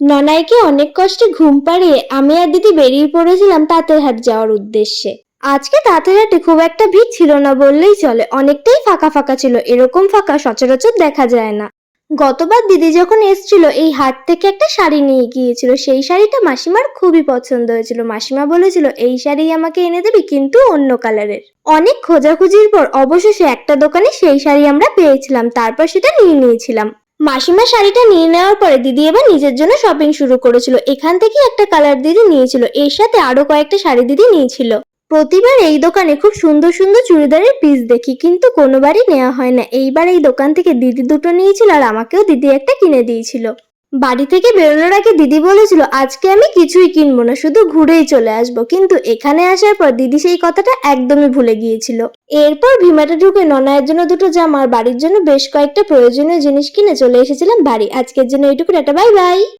ননাইকে অনেক কষ্টে ঘুম পাড়িয়ে আমি আর দিদি বেরিয়ে পড়েছিলাম তাঁতের হাট যাওয়ার উদ্দেশ্যে। আজকে তাঁতের হাটে খুব একটা ভিড় ছিল না বললেই চলে, অনেকটাই ফাঁকা ফাঁকা ছিল। এরকম ফাঁকা সচরাচর দেখা যায় না। গতবার দিদি যখন এসেছিল এই হাট থেকে একটা শাড়ি নিয়ে গিয়েছিল, সেই শাড়িটা মাসিমার খুবই পছন্দ হয়েছিল। মাসিমা বলেছিল এই শাড়ি আমাকে এনে দেবে, কিন্তু অন্য কালারের। অনেক খোঁজাখুঁজির পর অবশেষে একটা দোকানে সেই শাড়ি আমরা পেয়েছিলাম, তারপর সেটা নিয়ে নিয়েছিলাম। মাসিমা শাড়িটা নিয়ে নেওয়ার পরে দিদি এবার নিজের জন্য শপিং শুরু করেছিল। এখান থেকে একটা কালার দিদি নিয়েছিল, এর সাথে আরো কয়েকটা শাড়ি দিদি নিয়েছিল। প্রতিবার এই দোকানে খুব সুন্দর সুন্দর চুড়িদারের পিস দেখি, কিন্তু কোনোবারই নেওয়া হয় না। এইবার এই দোকান থেকে দিদি দুটো নিয়েছিল আর আমাকেও দিদি একটা কিনে দিয়েছিল। বাড়ি থেকে বেরোনোর আগে দিদি বলেছিল আজকে আমি কিছুই কিনবো না, শুধু ঘুরেই চলে আসবো, কিন্তু এখানে আসার পর দিদি সেই কথাটা একদমই ভুলে গিয়েছিল। এরপর ভিমাটে ঢুকে ননায়ের জন্য দুটো জামা আর বাড়ির জন্য বেশ কয়েকটা প্রয়োজনীয় জিনিস কিনে চলে এসেছিলাম বাড়ি। আজকের জন্য এইটুকু, টাটা, বাই বাই।